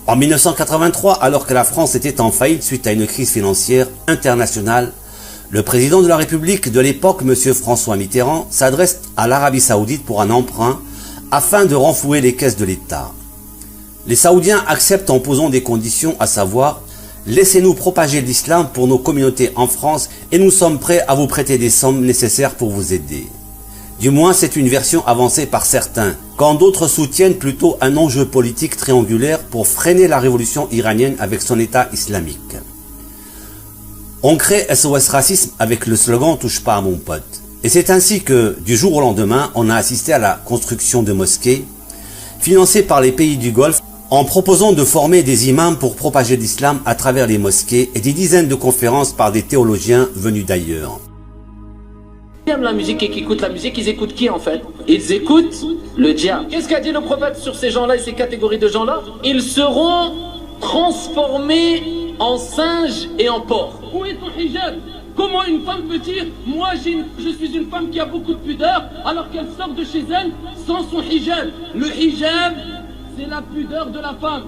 En 1983, alors que la France était en faillite suite à une crise financière internationale, le président de la République de l'époque, M. François Mitterrand, s'adresse à l'Arabie Saoudite pour un emprunt afin de renflouer les caisses de l'État. Les Saoudiens acceptent en posant des conditions, à savoir « Laissez-nous propager l'islam pour nos communautés en France et nous sommes prêts à vous prêter des sommes nécessaires pour vous aider ». Du moins, c'est une version avancée par certains, quand d'autres soutiennent plutôt un enjeu politique triangulaire pour freiner la révolution iranienne avec son État islamique. On crée SOS Racisme avec le slogan « Touche pas à mon pote ». Et c'est ainsi que, du jour au lendemain, on a assisté à la construction de mosquées, financées par les pays du Golfe, en proposant de former des imams pour propager l'islam à travers les mosquées et des dizaines de conférences par des théologiens venus d'ailleurs. Qui aiment la musique et qui écoutent la musique, ils écoutent qui en fait? Ils écoutent le diable. Qu'est-ce qu'a dit le prophète sur ces gens-là et ces catégories de gens-là? Ils seront transformés en singes et en porcs. Où est ton hijab? Comment une femme peut dire « Moi je suis une femme qui a beaucoup de pudeur » alors qu'elle sort de chez elle sans son hijab? Le hijab, c'est la pudeur de la femme.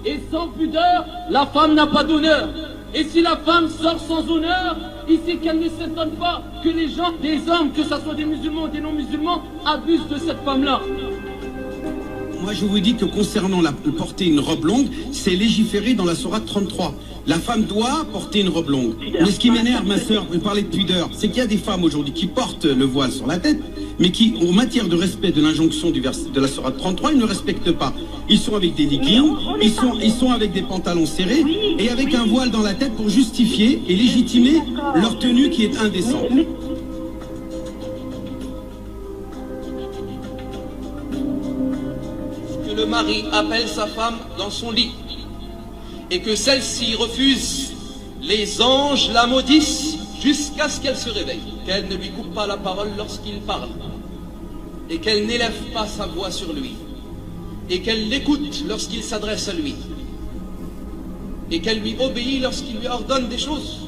Et sans pudeur, la femme n'a pas d'honneur. Et si la femme sort sans honneur, il sait qu'elle ne s'étonne pas que les gens, des hommes, que ce soit des musulmans ou des non-musulmans, abusent de cette femme-là. Moi je vous dis que concernant porter une robe longue, c'est légiféré dans la sourate 33. La femme doit porter une robe longue. Mais ce qui m'énerve, ma soeur, vous parlez de pudeur, c'est qu'il y a des femmes aujourd'hui qui portent le voile sur la tête, mais qui, en matière de respect de l'injonction de la sourate 33, ils ne respectent pas. Ils sont avec des leggings, ils sont avec des pantalons serrés et avec un voile dans la tête pour justifier et légitimer leur tenue qui est indécente. Que le mari appelle sa femme dans son lit et que celle-ci refuse, les anges la maudissent jusqu'à ce qu'elle se réveille, qu'elle ne lui coupe pas la parole lorsqu'il parle et qu'elle n'élève pas sa voix sur lui et qu'elle l'écoute lorsqu'il s'adresse à lui et qu'elle lui obéit lorsqu'il lui ordonne des choses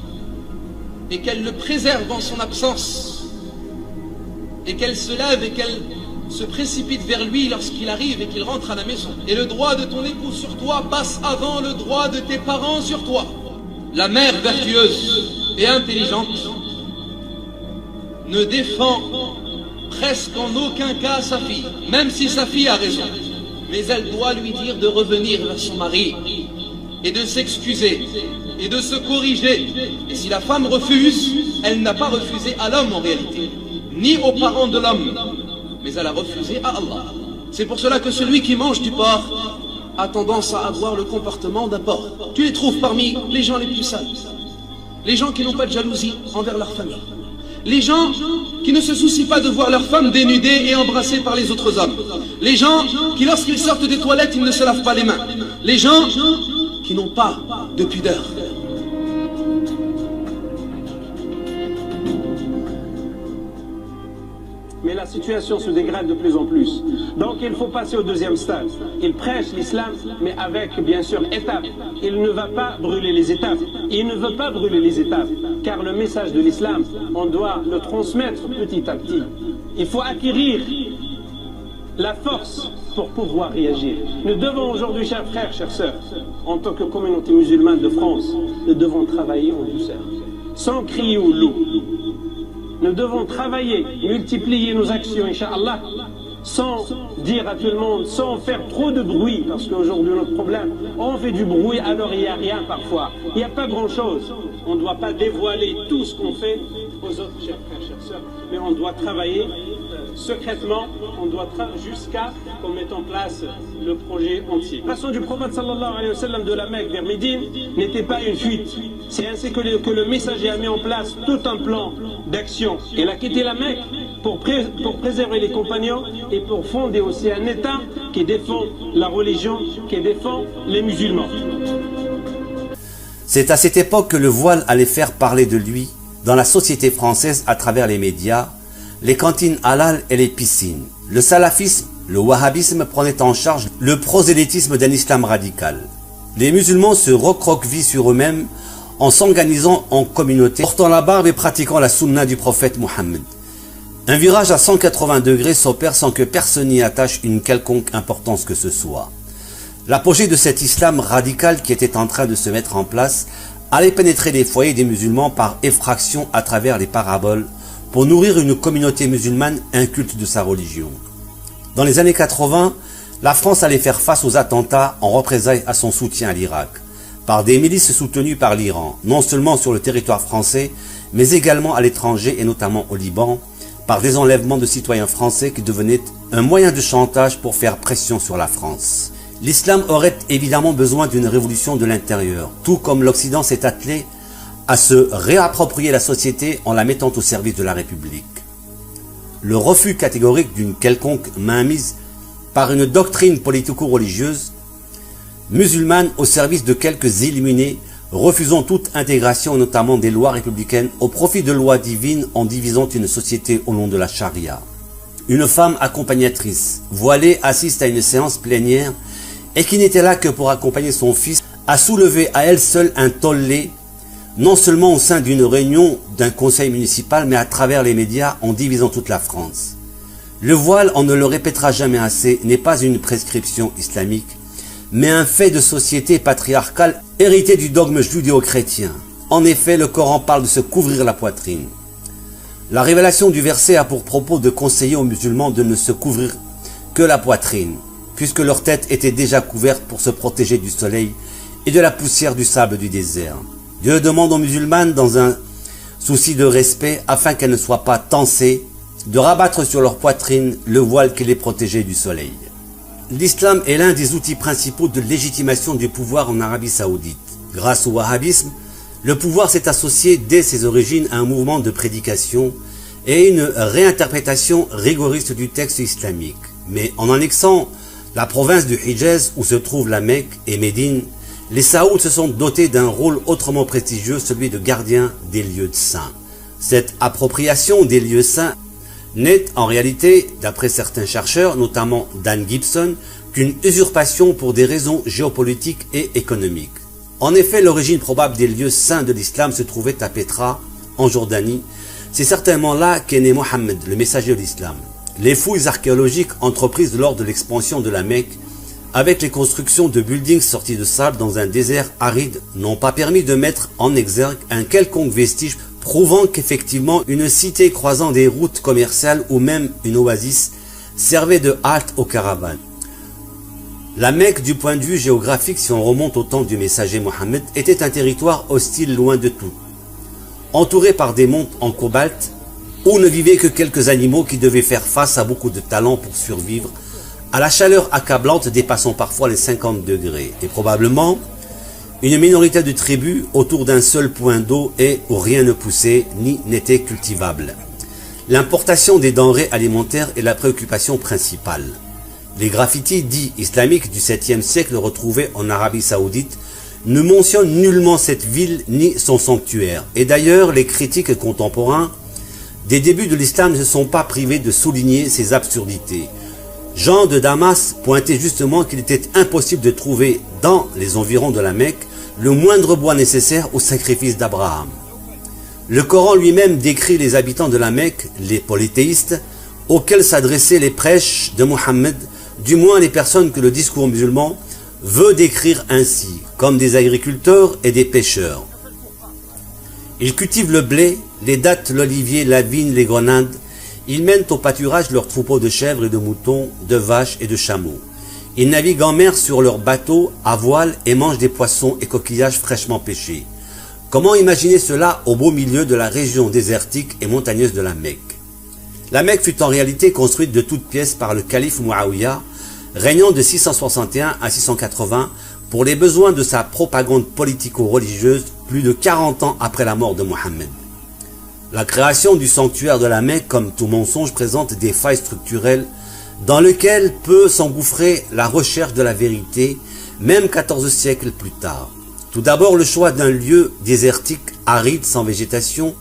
et qu'elle le préserve en son absence et qu'elle se lève et qu'elle se précipite vers lui lorsqu'il arrive et qu'il rentre à la maison. Et le droit de ton époux sur toi passe avant le droit de tes parents sur toi. La mère vertueuse et intelligente ne défend presque en aucun cas sa fille, même si sa fille a raison. Mais elle doit lui dire de revenir vers son mari et de s'excuser et de se corriger. Et si la femme refuse, elle n'a pas refusé à l'homme en réalité, ni aux parents de l'homme, mais elle a refusé à Allah. C'est pour cela que celui qui mange du porc a tendance à avoir le comportement d'un porc. Tu les trouves parmi les gens les plus sales, les gens qui n'ont pas de jalousie envers leur famille, les gens qui ne se soucient pas de voir leur femme dénudée et embrassée par les autres hommes, les gens qui lorsqu'ils sortent des toilettes ils ne se lavent pas les mains, les gens qui n'ont pas de pudeur. Mais la situation se dégrade de plus en plus. Donc il faut passer au deuxième stade. Il prêche l'islam, mais avec bien sûr étapes. Il ne va pas brûler les étapes. Il ne veut pas brûler les étapes, car le message de l'islam, on doit le transmettre petit à petit. Il faut acquérir la force pour pouvoir réagir. Nous devons aujourd'hui, chers frères, chères sœurs, en tant que communauté musulmane de France, nous devons travailler en douceur, sans crier au loup. Nous devons travailler, multiplier nos actions, Inch'Allah, sans dire à tout le monde, sans faire trop de bruit, parce qu'aujourd'hui notre problème, on fait du bruit alors il n'y a rien parfois, il n'y a pas grand chose. On ne doit pas dévoiler tout ce qu'on fait aux autres, chers frères, chères sœurs, mais on doit travailler secrètement, on doit jusqu'à qu'on mette en place le projet entier. La façon du prophète sallallahu alayhi wa sallam de la Mecque vers Médine n'était pas une fuite. C'est ainsi que le messager a mis en place tout un plan d'action. Il a quitté la Mecque pour préserver les compagnons et pour fonder aussi un État qui défend la religion, qui défend les musulmans. C'est à cette époque que le voile allait faire parler de lui dans la société française à travers les médias, les cantines halal et les piscines. Le salafisme, le wahhabisme prenait en charge le prosélytisme d'un islam radical. Les musulmans se recroquevillent sur eux-mêmes en s'organisant en communauté, portant la barbe et pratiquant la sunna du prophète Mohammed. Un virage à 180 degrés s'opère sans que personne n'y attache une quelconque importance que ce soit. L'apogée de cet islam radical qui était en train de se mettre en place allait pénétrer les foyers des musulmans par effraction à travers les paraboles pour nourrir une communauté musulmane inculte de sa religion. Dans les années 80, la France allait faire face aux attentats en représailles à son soutien à l'Irak, par des milices soutenues par l'Iran, non seulement sur le territoire français, mais également à l'étranger et notamment au Liban, par des enlèvements de citoyens français qui devenaient un moyen de chantage pour faire pression sur la France. L'islam aurait évidemment besoin d'une révolution de l'intérieur, tout comme l'Occident s'est attelé à se réapproprier la société en la mettant au service de la République. Le refus catégorique d'une quelconque mainmise par une doctrine politico-religieuse musulmane au service de quelques illuminés, refusant toute intégration, notamment des lois républicaines, au profit de lois divines en divisant une société au nom de la charia. Une femme accompagnatrice, voilée, assiste à une séance plénière et qui n'était là que pour accompagner son fils, a soulevé à elle seule un tollé, non seulement au sein d'une réunion d'un conseil municipal, mais à travers les médias en divisant toute la France. Le voile, on ne le répétera jamais assez, n'est pas une prescription islamique, mais un fait de société patriarcale hérité du dogme judéo-chrétien. En effet, le Coran parle de se couvrir la poitrine. La révélation du verset a pour propos de conseiller aux musulmans de ne se couvrir que la poitrine, puisque leur tête était déjà couverte pour se protéger du soleil et de la poussière du sable du désert. Dieu demande aux musulmanes, dans un souci de respect, afin qu'elles ne soient pas tensées, de rabattre sur leur poitrine le voile qui les protégeait du soleil. L'islam est l'un des outils principaux de légitimation du pouvoir en Arabie Saoudite. Grâce au wahhabisme, le pouvoir s'est associé dès ses origines à un mouvement de prédication et une réinterprétation rigoriste du texte islamique. Mais en annexant la province du Hijaz où se trouvent la Mecque et Médine, les Saouds se sont dotés d'un rôle autrement prestigieux, celui de gardien des lieux saints. Cette appropriation des lieux saints n'est en réalité, d'après certains chercheurs, notamment Dan Gibson, qu'une usurpation pour des raisons géopolitiques et économiques. En effet, l'origine probable des lieux saints de l'islam se trouvait à Petra, en Jordanie. C'est certainement là qu'est né Mohammed, le messager de l'islam. Les fouilles archéologiques entreprises lors de l'expansion de la Mecque, avec les constructions de buildings sortis de sable dans un désert aride, n'ont pas permis de mettre en exergue un quelconque vestige prouvant qu'effectivement une cité croisant des routes commerciales ou même une oasis servait de halte aux caravanes. La Mecque, du point de vue géographique, si on remonte au temps du messager Mohammed, était un territoire hostile loin de tout, entouré par des monts en cobalt, où ne vivaient que quelques animaux qui devaient faire face à beaucoup de talent pour survivre, à la chaleur accablante dépassant parfois les 50 degrés, et probablement une minorité de tribus autour d'un seul point d'eau et où rien ne poussait ni n'était cultivable. L'importation des denrées alimentaires est la préoccupation principale. Les graffitis dits islamiques du 7e siècle retrouvés en Arabie Saoudite ne mentionnent nullement cette ville ni son sanctuaire. Et d'ailleurs, les critiques contemporains des débuts de l'islam ne se sont pas privés de souligner ces absurdités. Jean de Damas pointait justement qu'il était impossible de trouver dans les environs de la Mecque le moindre bois nécessaire au sacrifice d'Abraham. Le Coran lui-même décrit les habitants de la Mecque, les polythéistes, auxquels s'adressaient les prêches de Mohammed, du moins les personnes que le discours musulman veut décrire ainsi, comme des agriculteurs et des pêcheurs. Ils cultivent le blé, les dattes, l'olivier, la vigne, les grenades. Ils mènent au pâturage leurs troupeaux de chèvres et de moutons, de vaches et de chameaux. Ils naviguent en mer sur leurs bateaux à voile et mangent des poissons et coquillages fraîchement pêchés. Comment imaginer cela au beau milieu de la région désertique et montagneuse de la Mecque? La Mecque fut en réalité construite de toutes pièces par le calife Muawiyah, régnant de 661 à 680 pour les besoins de sa propagande politico-religieuse plus de 40 ans après la mort de Mohammed. La création du sanctuaire de la Mecque, comme tout mensonge, présente des failles structurelles dans lesquelles peut s'engouffrer la recherche de la vérité, même 14 siècles plus tard. Tout d'abord, le choix d'un lieu désertique, aride, sans végétation,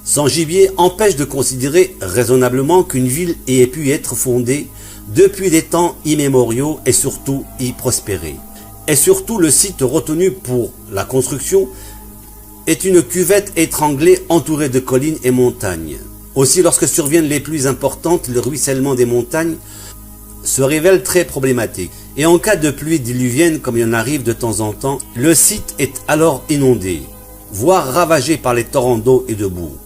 sans gibier, empêche de considérer raisonnablement qu'une ville ait pu être fondée depuis des temps immémoriaux et surtout y prospérer. Et surtout, le site retenu pour la construction est une cuvette étranglée entourée de collines et montagnes. Aussi, lorsque surviennent les pluies importantes, le ruissellement des montagnes se révèle très problématique. Et en cas de pluie diluvienne, comme il en arrive de temps en temps, le site est alors inondé, voire ravagé par les torrents d'eau et de boue.